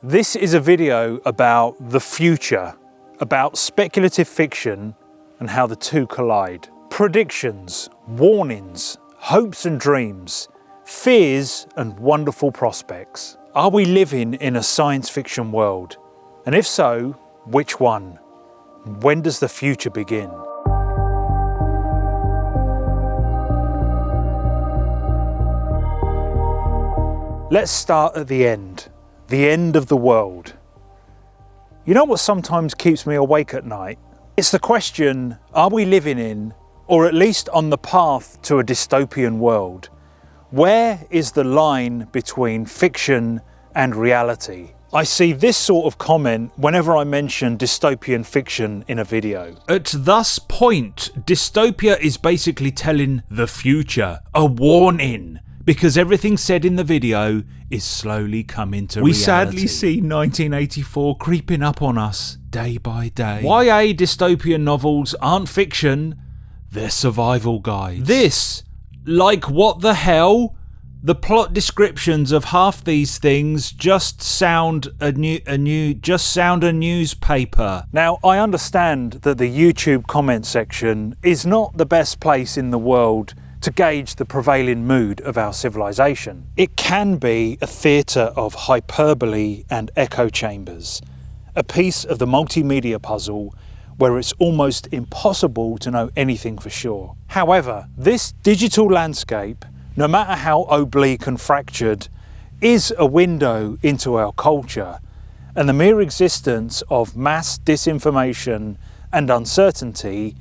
This is a video about the future, about speculative fiction and how the two collide. Predictions, warnings, hopes and dreams, fears and wonderful prospects. Are we living in a science fiction world? And if so, which one? When does the future begin? Let's start at the end of the world. You know what sometimes keeps me awake at night? It's the question, are we living in, or at least on the path to a dystopian world? Where is the line between fiction and reality? I see this sort of comment whenever I mention dystopian fiction in a video. At thus point, dystopia is basically telling the future, a warning, because everything said in the video is slowly coming to reality. We sadly see 1984 creeping up on us day by day. YA dystopian novels aren't fiction, they're survival guides. This, like what the hell? The plot descriptions of half these things just sound a newspaper. Now, I understand that the YouTube comment section is not the best place in the world to gauge the prevailing mood of our civilization. It can be a theatre of hyperbole and echo chambers, a piece of the multimedia puzzle where it's almost impossible to know anything for sure. However, this digital landscape, no matter how oblique and fractured, is a window into our culture, and the mere existence of mass disinformation and uncertainty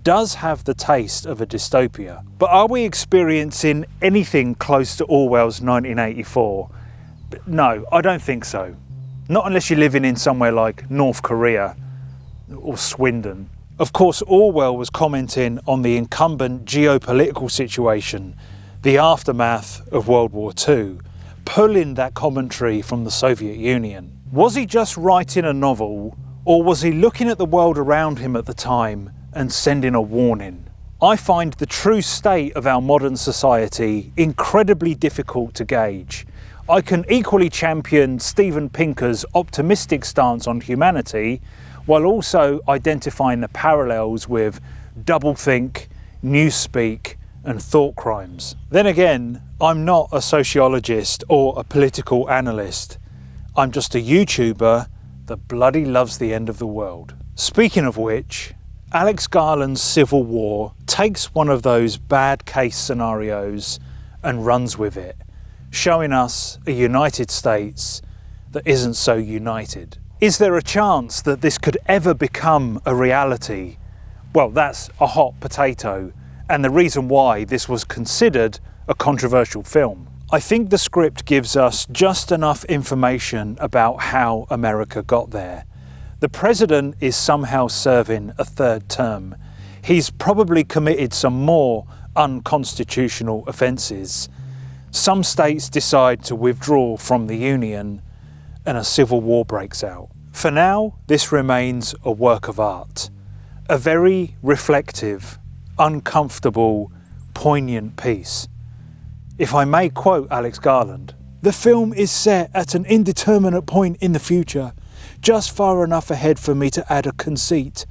does have the taste of a dystopia. But are we experiencing anything close to Orwell's 1984? No, I don't think so. Not unless you're living in somewhere like North Korea or Swindon. Of course, Orwell was commenting on the incumbent geopolitical situation, the aftermath of World War II, pulling that commentary from the Soviet Union. Was he just writing a novel, or was he looking at the world around him at the time and sending a warning? I find the true state of our modern society incredibly difficult to gauge. I can equally champion Steven Pinker's optimistic stance on humanity, while also identifying the parallels with doublethink, newspeak, and thought crimes. Then again, I'm not a sociologist or a political analyst. I'm just a YouTuber that bloody loves the end of the world. Speaking of which, Alex Garland's Civil War takes one of those bad case scenarios and runs with it, showing us a United States that isn't so united. Is there a chance that this could ever become a reality? Well, that's a hot potato, and the reason why this was considered a controversial film. I think the script gives us just enough information about how America got there. The president is somehow serving a third term. He's probably committed some more unconstitutional offences. Some states decide to withdraw from the Union and a civil war breaks out. For now, this remains a work of art. A very reflective, uncomfortable, poignant piece. If I may quote Alex Garland, "The film is set at an indeterminate point in the future, just far enough ahead for me to add a conceit,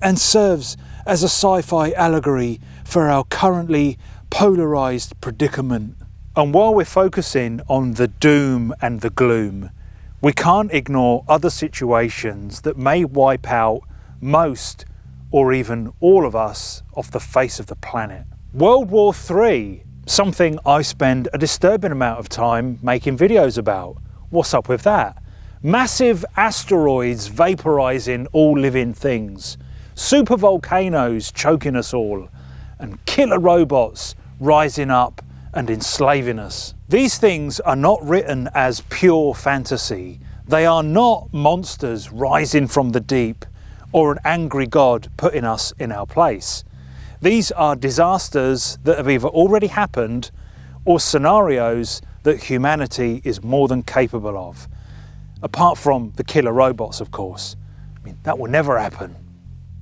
and serves as a sci-fi allegory for our currently polarised predicament." And while we're focusing on the doom and the gloom, we can't ignore other situations that may wipe out most or even all of us off the face of the planet. World War III, something I spend a disturbing amount of time making videos about. What's up with that? Massive asteroids vaporizing all living things, super volcanoes choking us all, and killer robots rising up and enslaving us. These things are not written as pure fantasy. They are not monsters rising from the deep or an angry God putting us in our place. These are disasters that have either already happened or scenarios that humanity is more than capable of. Apart from the killer robots, of course. I mean, that will never happen.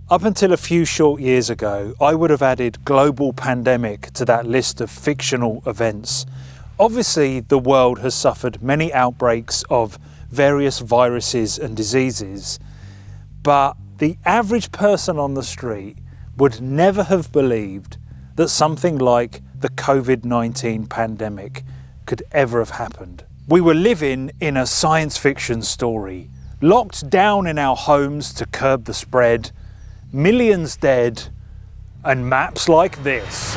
Up until a few short years ago, I would have added global pandemic to that list of fictional events. Obviously, the world has suffered many outbreaks of various viruses and diseases, but the average person on the street would never have believed that something like the COVID-19 pandemic could ever have happened. We were living in a science fiction story, locked down in our homes to curb the spread, millions dead, and maps like this.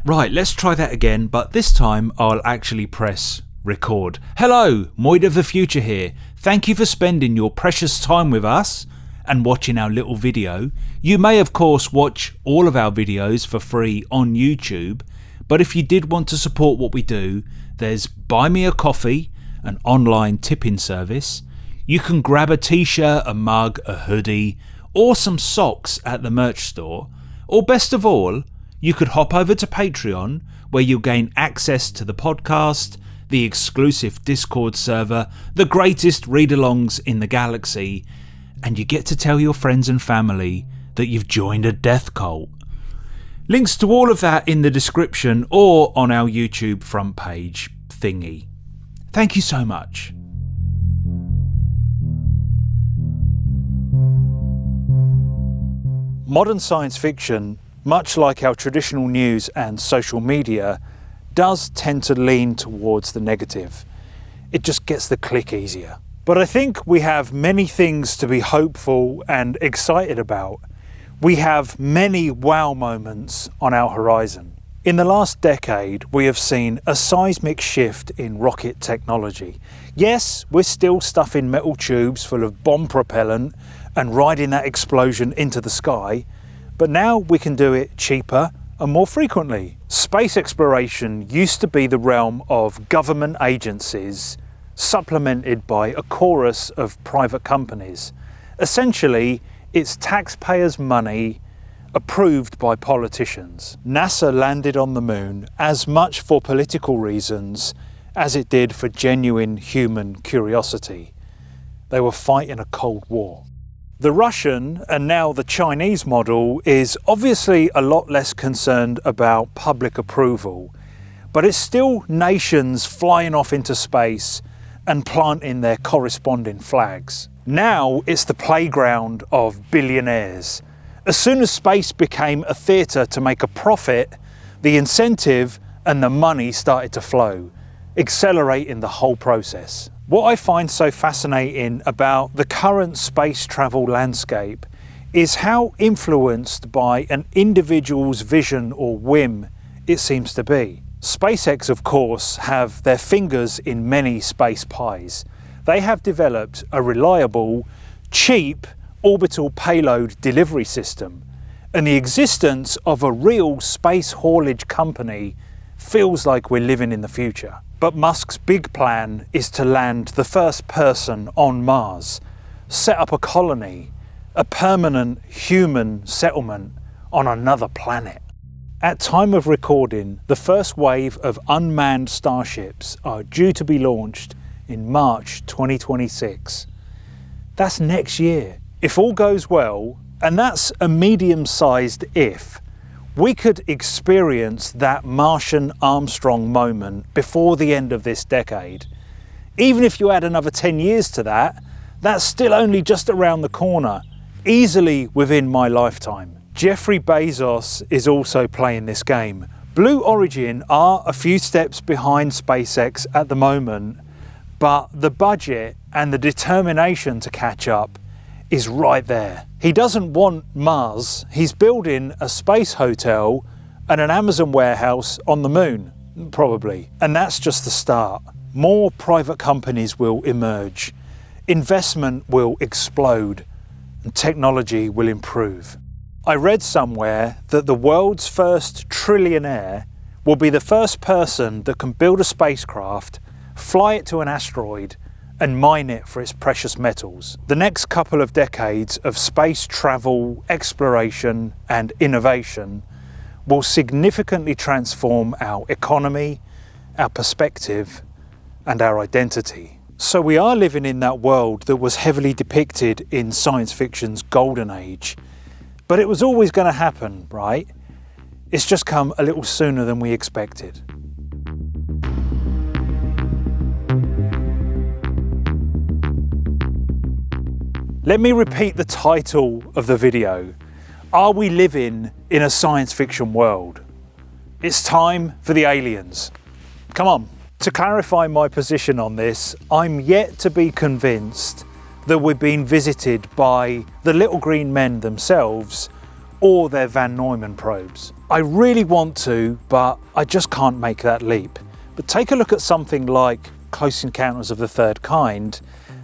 Right, let's try that again, but this time I'll actually press record. Hello, Moid of the future here. Thank you for spending your precious time with us and watching our little video. You may of course watch all of our videos for free on YouTube, but if you did want to support what we do, there's Buy Me a Coffee, an online tipping service. You can grab a t-shirt, a mug, a hoodie, or some socks at the merch store. Or best of all, you could hop over to Patreon, where you'll gain access to the podcast, the exclusive Discord server, the greatest read-alongs in the galaxy, and you get to tell your friends and family that you've joined a death cult. Links to all of that in the description or on our YouTube front page thingy. Thank you so much. Modern science fiction, much like our traditional news and social media, does tend to lean towards the negative. It just gets the click easier. But I think we have many things to be hopeful and excited about. We have many wow moments on our horizon. In the last decade, we have seen a seismic shift in rocket technology. Yes, we're still stuffing metal tubes full of bomb propellant and riding that explosion into the sky, but now we can do it cheaper and more frequently. Space exploration used to be the realm of government agencies, supplemented by a chorus of private companies. Essentially, it's taxpayers' money approved by politicians. NASA landed on the moon as much for political reasons as it did for genuine human curiosity. They were fighting a Cold War. The Russian and now the Chinese model is obviously a lot less concerned about public approval, but it's still nations flying off into space and planting their corresponding flags. Now it's the playground of billionaires. As soon as space became a theatre to make a profit, the incentive and the money started to flow, accelerating the whole process. What I find so fascinating about the current space travel landscape is how influenced by an individual's vision or whim it seems to be. SpaceX, of course, have their fingers in many space pies. They have developed a reliable, cheap orbital payload delivery system, and the existence of a real space haulage company feels like we're living in the future. But Musk's big plan is to land the first person on Mars, set up a colony, a permanent human settlement on another planet. At time of recording, the first wave of unmanned starships are due to be launched in March 2026. That's next year. If all goes well, and that's a medium-sized if, we could experience that Martian Armstrong moment before the end of this decade. Even if you add another 10 years to that, that's still only just around the corner, easily within my lifetime. Jeffrey Bezos is also playing this game. Blue Origin are a few steps behind SpaceX at the moment, but the budget and the determination to catch up is right there. He doesn't want Mars, he's building a space hotel and an Amazon warehouse on the moon, probably. And that's just the start. More private companies will emerge, investment will explode, and technology will improve. I read somewhere that the world's first trillionaire will be the first person that can build a spacecraft, fly it to an asteroid, and mine it for its precious metals. The next couple of decades of space travel, exploration, and innovation will significantly transform our economy, our perspective, and our identity. So we are living in that world that was heavily depicted in science fiction's golden age. But it was always going to happen, right? It's just come a little sooner than we expected. Let me repeat the title of the video. Are we living in a science fiction world? It's time for the aliens. Come on. To clarify my position on this, I'm yet to be convinced that we're being visited by the little green men themselves or their Van Neumann probes. I really want to, but I just can't make that leap. But take a look at something like Close Encounters of the Third Kind,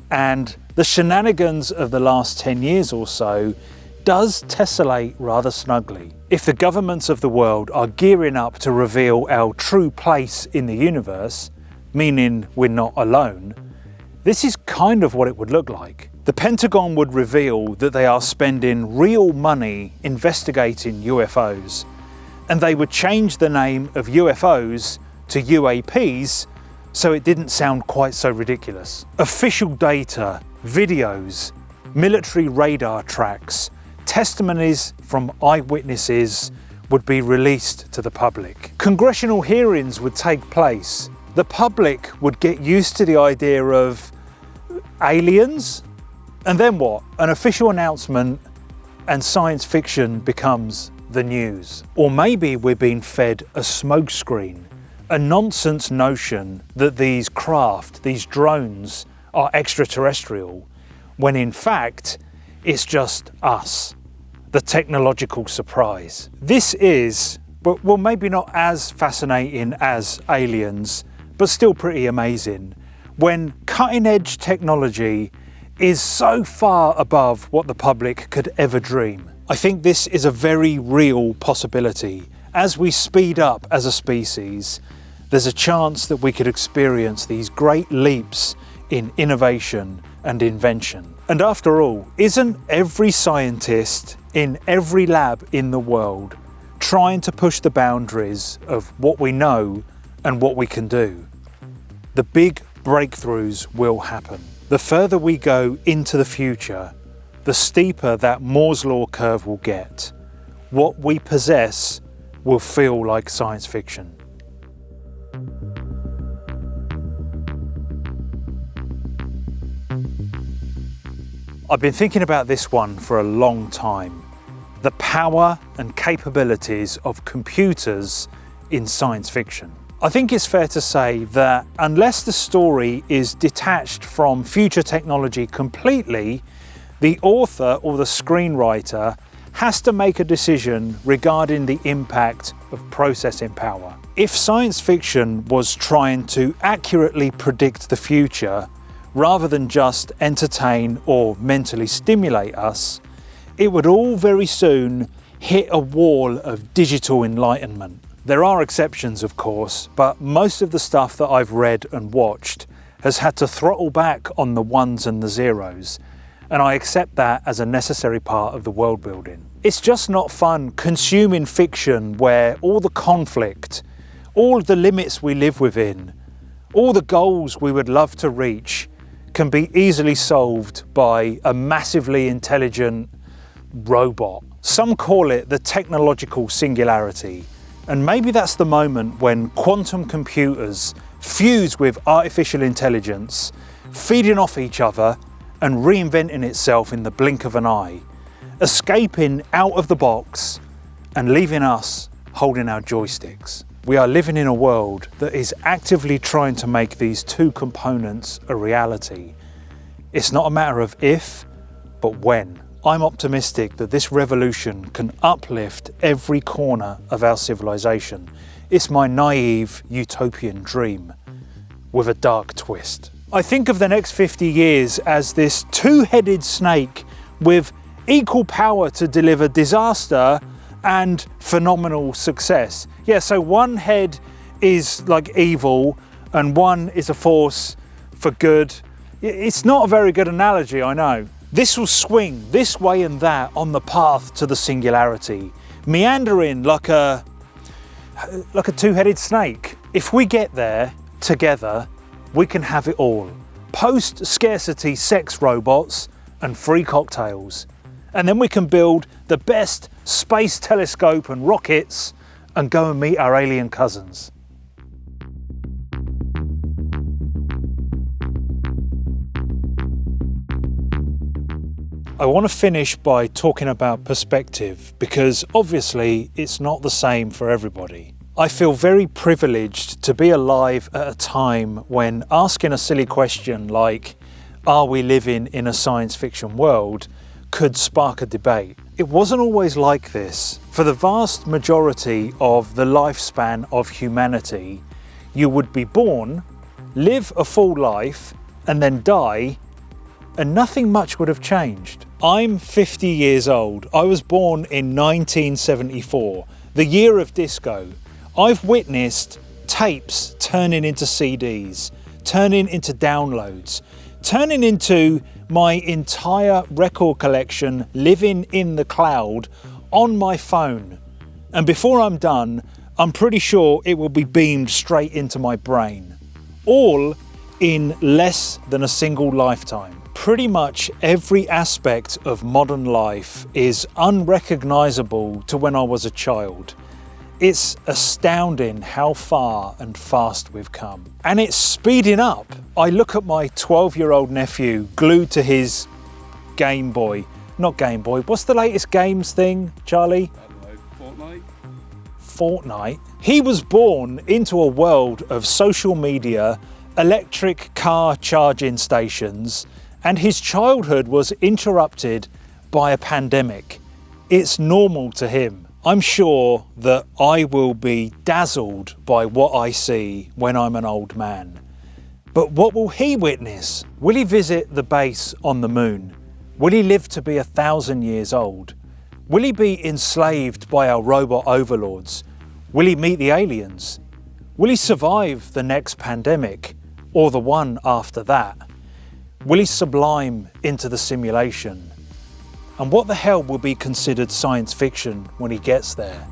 and the shenanigans of the last 10 years or so does tessellate rather snugly. If the governments of the world are gearing up to reveal our true place in the universe, meaning we're not alone, this is kind of what it would look like. The Pentagon would reveal that they are spending real money investigating UFOs, and they would change the name of UFOs to UAPs so it didn't sound quite so ridiculous. Official data, videos, military radar tracks, testimonies from eyewitnesses would be released to the public. Congressional hearings would take place. The public would get used to the idea of aliens, and then what? An official announcement and science fiction becomes the news. Or maybe we're being fed a smokescreen, a nonsense notion that these craft, these drones, are extraterrestrial, when in fact it's just us, the technological surprise. This is, well, maybe not as fascinating as aliens, but still pretty amazing, when cutting edge technology is so far above what the public could ever dream. I think this is a very real possibility. As we speed up as a species, there's a chance that we could experience these great leaps in innovation and invention. And after all, isn't every scientist in every lab in the world trying to push the boundaries of what we know and what we can do? The big breakthroughs will happen. The further we go into the future, the steeper that Moore's Law curve will get. What we possess will feel like science fiction. I've been thinking about this one for a long time. The power and capabilities of computers in science fiction. I think it's fair to say that unless the story is detached from future technology completely, the author or the screenwriter has to make a decision regarding the impact of processing power. If science fiction was trying to accurately predict the future, rather than just entertain or mentally stimulate us, it would all very soon hit a wall of digital enlightenment. There are exceptions, of course, but most of the stuff that I've read and watched has had to throttle back on the ones and the zeros, and I accept that as a necessary part of the world building. It's just not fun consuming fiction where all the conflict, all the limits we live within, all the goals we would love to reach can be easily solved by a massively intelligent robot. Some call it the technological singularity, and maybe that's the moment when quantum computers fuse with artificial intelligence, feeding off each other and reinventing itself in the blink of an eye, escaping out of the box and leaving us holding our joysticks. We are living in a world that is actively trying to make these two components a reality. It's not a matter of if, but when. I'm optimistic that this revolution can uplift every corner of our civilization. It's my naive utopian dream, with a dark twist. I think of the next 50 years as this two-headed snake with equal power to deliver disaster and phenomenal success. Yeah, so one head is like evil and one is a force for good. It's not a very good analogy, I know. This will swing this way and that on the path to the singularity, meandering like a two-headed snake. If we get there together, we can have it all. Post-scarcity sex robots and free cocktails. And then we can build the best space telescope and rockets and go and meet our alien cousins. I want to finish by talking about perspective, because obviously it's not the same for everybody. I feel very privileged to be alive at a time when asking a silly question like, are we living in a science fiction world, could spark a debate. It wasn't always like this. For the vast majority of the lifespan of humanity, you would be born, live a full life, and then die, and nothing much would have changed. I'm 50 years old. I was born in 1974, the year of disco. I've witnessed tapes turning into CDs, turning into downloads, turning into my entire record collection living in the cloud on my phone. And before I'm done, I'm pretty sure it will be beamed straight into my brain. All in less than a single lifetime. Pretty much every aspect of modern life is unrecognizable to when I was a child. It's astounding how far and fast we've come. And it's speeding up. I look at my 12-year-old nephew glued to his Game Boy. Not Game Boy, what's the latest games thing, Charlie? Fortnite. Fortnite. He was born into a world of social media, electric car charging stations, and his childhood was interrupted by a pandemic. It's normal to him. I'm sure that I will be dazzled by what I see when I'm an old man. But what will he witness? Will he visit the base on the moon? Will he live to be 1,000 years old? Will he be enslaved by our robot overlords? Will he meet the aliens? Will he survive the next pandemic or the one after that? Will he sublime into the simulation? And what the hell will be considered science fiction when he gets there?